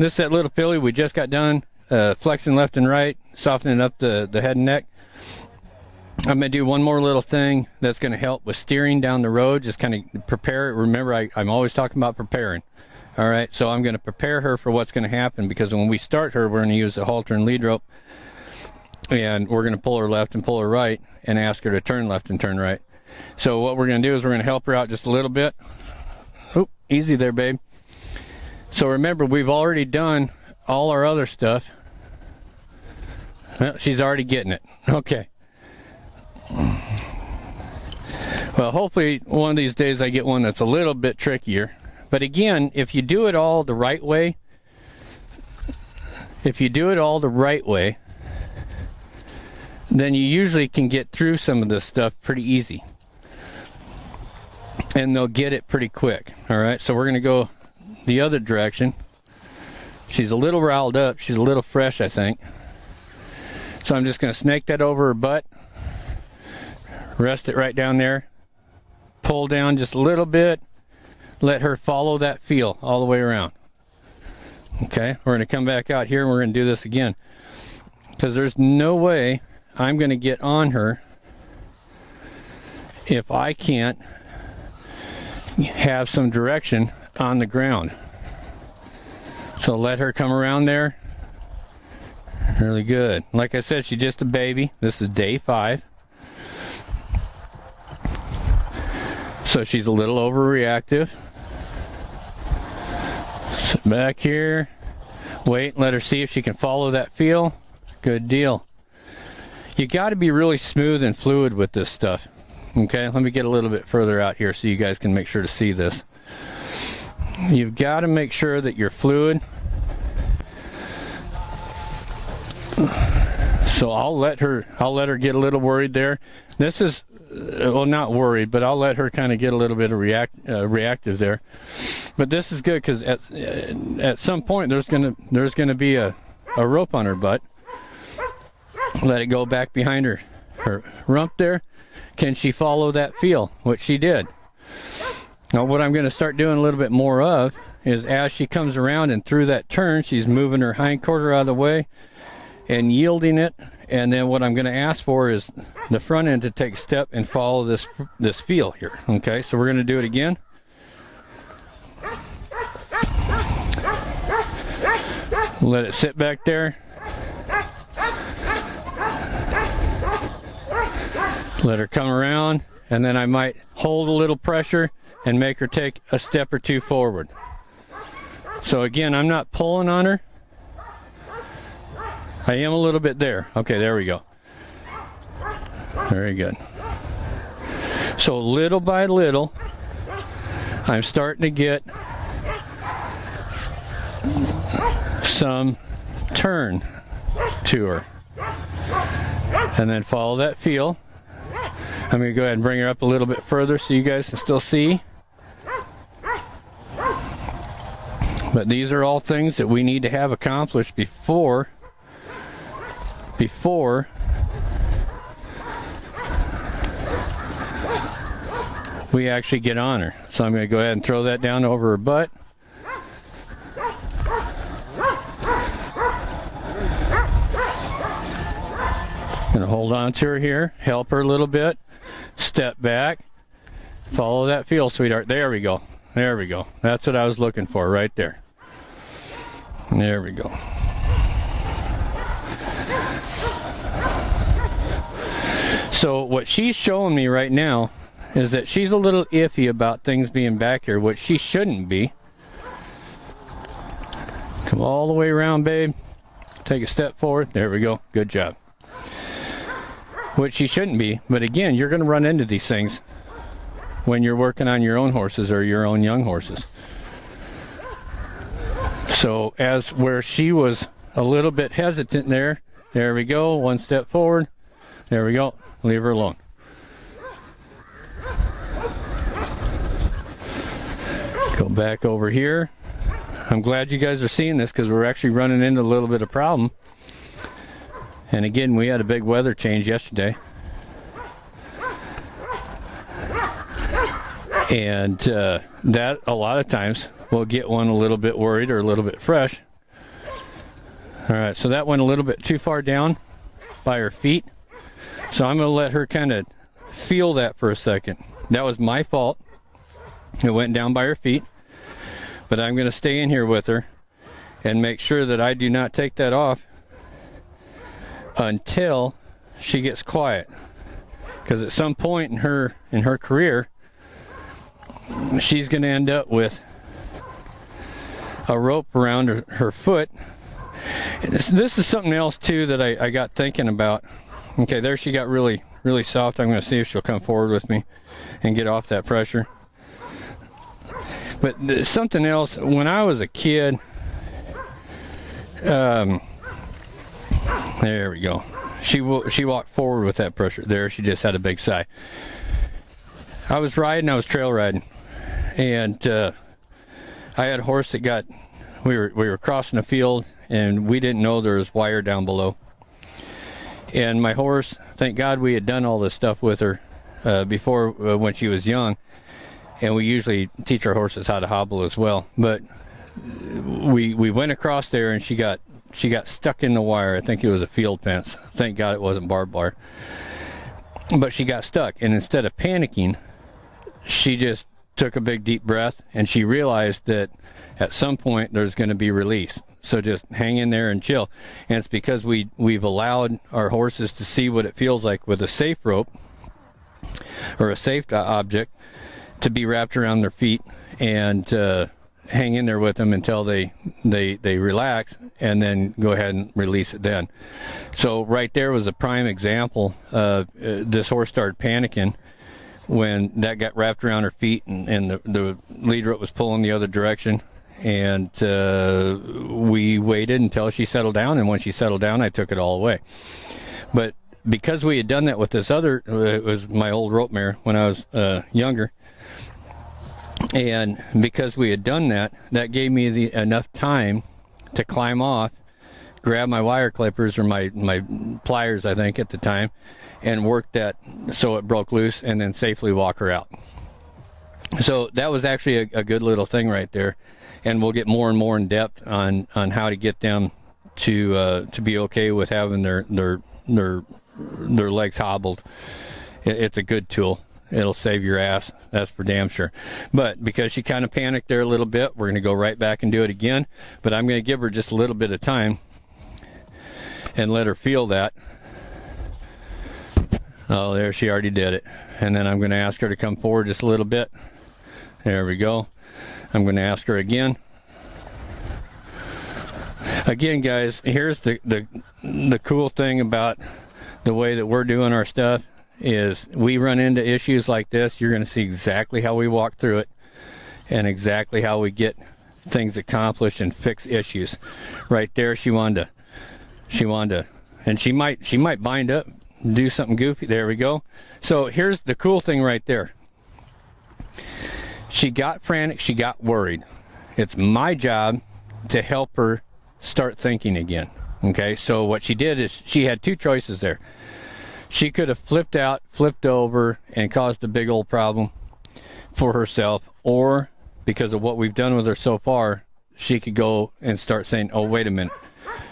This is that little filly we just got done flexing left and right, softening up the head and neck. I'm going to do one more little thing that's going to help with steering down the road, just kind of prepare it. Remember, I'm always talking about preparing. All right, so I'm going to prepare her for what's going to happen, because when we start her, we're going to use the halter and lead rope, and we're going to pull her left and pull her right and ask her to turn left and turn right. So what we're going to do is we're going to help her out just a little bit. Oh, easy there, babe. So remember, we've already done all our other stuff. Well, she's already getting it. Okay. Well, hopefully one of these days I get one that's a little bit trickier. But again, if you do it all the right way, then you usually can get through some of this stuff pretty easy. And they'll get it pretty quick. All right, so we're going to go the other direction. She's a little riled up. She's a little fresh, I think. So I'm just going to snake that over her butt. Rest it right down there. Pull down just a little bit. Let her follow that feel all the way around. Okay, we're going to come back out here and we're going to do this again. Because there's no way I'm going to get on her if I can't have some direction on the ground. So let her come around there. Really good. Like I said, she's just a baby. This is day 5. So she's a little overreactive. Sit back here. Wait, let her see if she can follow that feel. Good deal. You got to be really smooth and fluid with this stuff. Okay, let me get a little bit further out here so you guys can make sure to see this. You've got to make sure that you're fluid. So I'll let her get a little worried there. This is, well, not worried, but I'll let her kind of get a little bit of reactive there. But this is good because at some point there's gonna be a rope on her butt. Let it go back behind her rump there. Can she follow that feel? Which she did. Now what I'm going to start doing a little bit more of is as she comes around and through that turn, she's moving her hind quarter out of the way and yielding it. And then what I'm going to ask for is the front end to take a step and follow this feel here. Okay, so we're going to do it again. Let it sit back there. Let her come around, and then I might hold a little pressure and make her take a step or two forward. So again, I'm not pulling on her. I am a little bit there. Okay, there we go. Very good. So little by little, I'm starting to get some turn to her. And then follow that feel. I'm going to go ahead and bring her up a little bit further so you guys can still see. But these are all things that we need to have accomplished before we actually get on her. So I'm going to go ahead and throw that down over her butt. Going to hold on to her here, help her a little bit. Step back, follow that feel, sweetheart. There we go. There we go. That's what I was looking for right there. There we go. So what she's showing me right now is that she's a little iffy about things being back here, which she shouldn't be. Come all the way around, babe. Take a step forward. There we go. Good job. Which she shouldn't be, but again, you're going to run into these things when you're working on your own horses or your own young horses. So as where she was a little bit hesitant there we go, one step forward, there we go, leave her alone. Go back over here. I'm glad you guys are seeing this because we're actually running into a little bit of problem. And again, we had a big weather change yesterday. And that, a lot of times, will get one a little bit worried or a little bit fresh All right, so that went a little bit too far down by her feet. So I'm going to let her kind of feel that for a second. That was my fault. It went down by her feet. But I'm going to stay in here with her and make sure that I do not take that off until she gets quiet. Because at some point in her career, she's going to end up with a rope around her foot. This is something else too that I got thinking about. Okay, there she got really, really soft. I'm going to see if she'll come forward with me and get off that pressure. But something else, when I was a kid, there we go. She walked forward with that pressure. There, she just had a big sigh. I was trail riding, and I had a horse that we were crossing a field, and we didn't know there was wire down below. And my horse, thank God we had done all this stuff with her before when she was young, and we usually teach our horses how to hobble as well. But we went across there, and she got stuck in the wire. I think it was a field fence. Thank God it wasn't barbed wire. But she got stuck, and instead of panicking, she just took a big deep breath, and she realized that at some point there's going to be release. So just hang in there and chill. And it's because we've allowed our horses to see what it feels like with a safe rope or a safe object to be wrapped around their feet and hang in there with them until they relax, and then go ahead and release it then. So right there was a prime example of this horse started panicking when that got wrapped around her feet, and the lead rope was pulling the other direction. And we waited until she settled down, and when she settled down, I took it all away. But because we had done that with this other, it was my old rope mare when I was younger, and because we had done that, that gave me enough time to climb off, grab my wire clippers or my pliers, I think at the time, and work that so it broke loose, and then safely walk her out. So that was actually a good little thing right there. And we'll get more and more in depth on how to get them to be okay with having their legs hobbled. It's a good tool. It'll save your ass. That's for damn sure. But because she kind of panicked there a little bit, we're going to go right back and do it again. But I'm going to give her just a little bit of time and let her feel that. Oh, there, she already did it. And then I'm going to ask her to come forward just a little bit. There we go. I'm going to ask her again. Again, guys, here's the cool thing about the way that we're doing our stuff is we run into issues like this. You're going to see exactly how we walk through it and exactly how we get things accomplished and fix issues. Right there, she wanted to, and she might bind up, do something goofy. There we go. So here's the cool thing right there. She got frantic, she got worried. It's my job to help her start thinking again. Okay, so what she did is she had two choices there. She could have flipped out, flipped over, and caused a big old problem for herself, or because of what we've done with her so far, she could go and start saying, oh, wait a minute.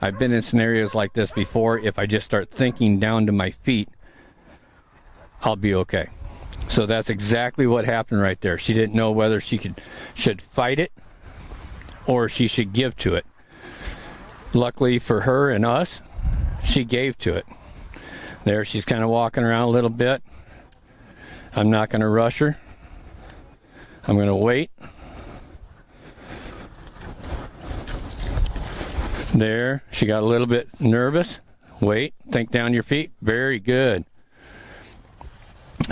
I've been in scenarios like this before. If I just start thinking down to my feet, I'll be okay. So that's exactly what happened right there. She didn't know whether she should fight it or she should give to it. Luckily for her and us, she gave to it. There, she's kind of walking around a little bit. I'm not going to rush her. I'm going to wait. There, she got a little bit nervous. Wait, think down your feet. Very good.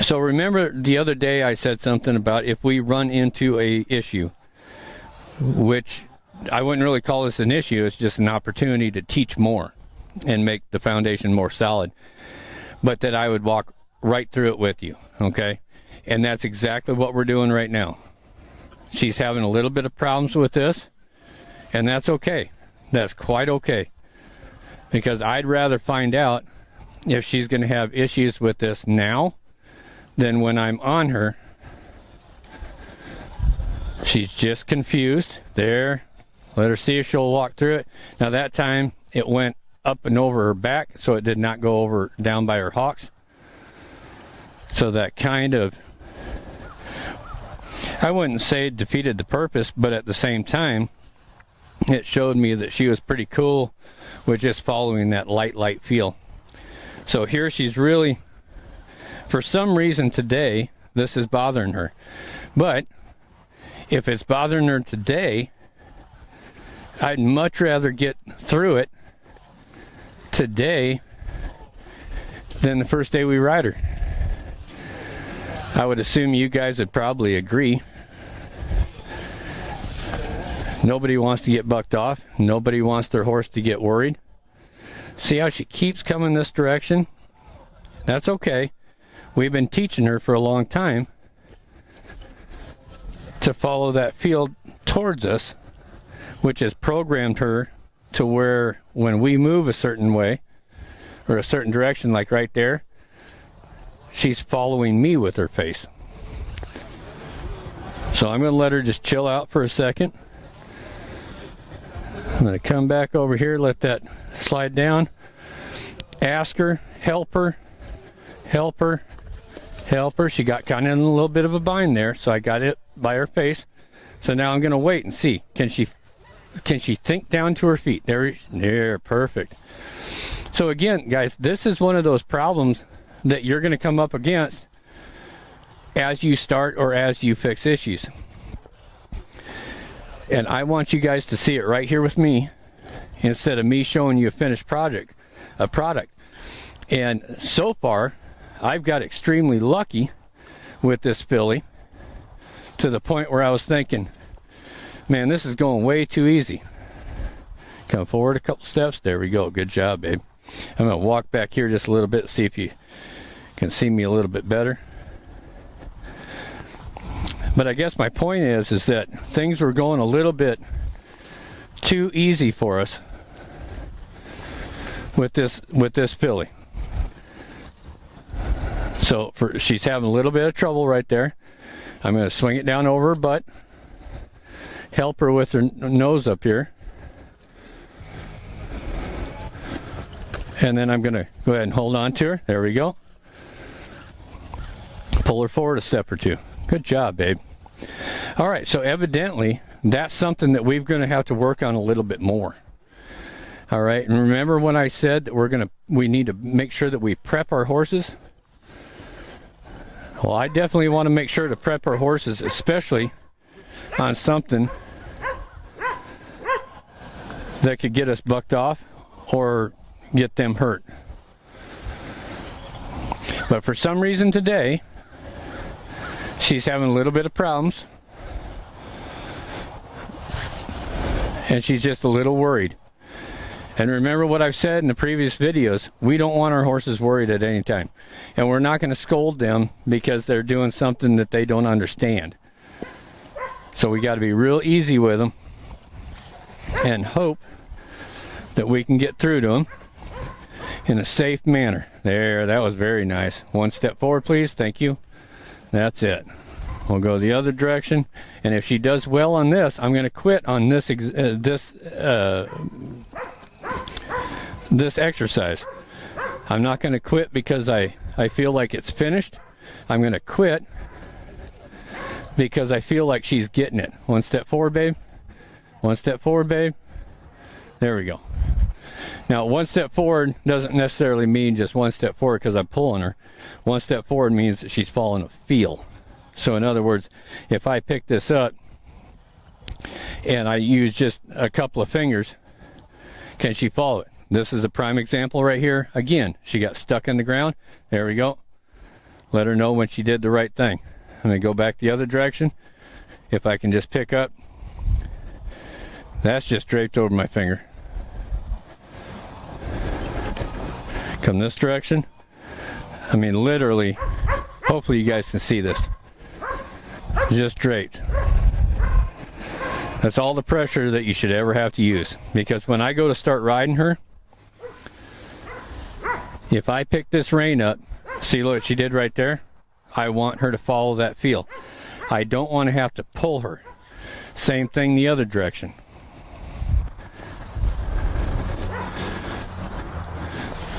So remember the other day I said something about if we run into a issue, which I wouldn't really call this an issue, it's just an opportunity to teach more and make the foundation more solid, but that I would walk right through it with you, okay? And that's exactly what we're doing right now. She's having a little bit of problems with this, and that's okay. That's quite okay, because I'd rather find out if she's going to have issues with this now than when I'm on her. She's just confused. There. Let her see if she'll walk through it. Now that time, it went up and over her back, so it did not go over down by her hocks. So that kind of, I wouldn't say defeated the purpose, but at the same time, it showed me that she was pretty cool with just following that light feel. So here she's really, for some reason today, this is bothering her. But if it's bothering her today, I'd much rather get through it today than the first day we ride her. I would assume you guys would probably agree. Nobody wants to get bucked off. Nobody wants their horse to get worried. See how she keeps coming this direction? That's okay. We've been teaching her for a long time to follow that field towards us, which has programmed her to where when we move a certain way or a certain direction, like right there, she's following me with her face. So I'm going to let her just chill out for a second. I'm going to come back over here, let that slide down. Ask her, help her, help her, help her. She got kind of in a little bit of a bind there, so I got it by her face. So now I'm going to wait and see. Can she think down to her feet? There, perfect. So again, guys, this is one of those problems that you're going to come up against as you start or as you fix issues. And I want you guys to see it right here with me instead of me showing you a finished product. And so far, I've got extremely lucky with this filly to the point where I was thinking, man, this is going way too easy. Come forward a couple steps. There we go. Good job, babe. I'm going to walk back here just a little bit, see if you can see me a little bit better. But I guess my point is that things were going a little bit too easy for us with this filly. So she's having a little bit of trouble right there. I'm going to swing it down over her butt, help her with her nose up here, and then I'm going to go ahead and hold on to her. There we go. Pull her forward a step or two. Good job, babe. All right, so evidently that's something that we're going to have to work on a little bit more. All right, and remember when I said that we need to make sure that we prep our horses? Well, I definitely want to make sure to prep our horses, especially on something that could get us bucked off or get them hurt. But for some reason today, she's having a little bit of problems, and she's just a little worried. And remember what I've said in the previous videos, we don't want our horses worried at any time. And we're not going to scold them because they're doing something that they don't understand. So we got to be real easy with them and hope that we can get through to them in a safe manner. There, that was very nice. One step forward, please. Thank you. That's it. We'll go the other direction, and if she does well on this, I'm going to quit on this exercise. I'm not going to quit because I feel like it's finished. I'm going to quit because I feel like she's getting it. One step forward, babe. One step forward, babe. There we go. Now, one step forward doesn't necessarily mean just one step forward because I'm pulling her. One step forward means that she's following a feel. So in other words, if I pick this up and I use just a couple of fingers, can she follow it? This is a prime example right here. Again, she got stuck in the ground. There we go. Let her know when she did the right thing. I'm going to go back the other direction. If I can just pick up, that's just draped over my finger. Come this direction. I mean, literally, hopefully you guys can see this. Just draped. That's all the pressure that you should ever have to use. Because when I go to start riding her, if I pick this rein up, see what she did right there? I want her to follow that feel. I don't want to have to pull her. Same thing the other direction.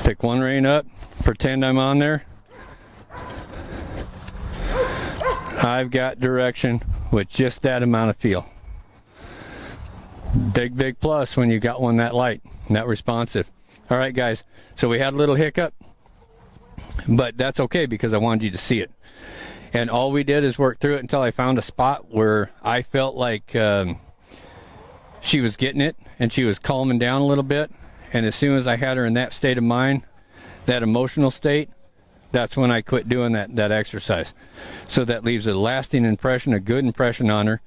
Pick one rein up, pretend I'm on there. I've got direction with just that amount of feel. Big plus when you got one that light and that responsive. All right, guys, so we had a little hiccup, but that's okay because I wanted you to see it. And all we did is work through it until I found a spot where I felt like she was getting it and she was calming down a little bit. And as soon as I had her in that state of mind, that emotional state, that's when I quit doing that exercise. So that leaves a lasting impression, a good impression on her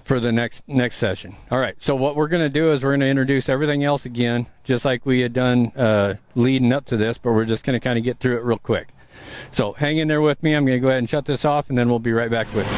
for the next session. All right, so what we're going to do is we're going to introduce everything else again, just like we had done leading up to this, but we're just going to kind of get through it real quick. So hang in there with me. I'm going to go ahead and shut this off, and then we'll be right back with you.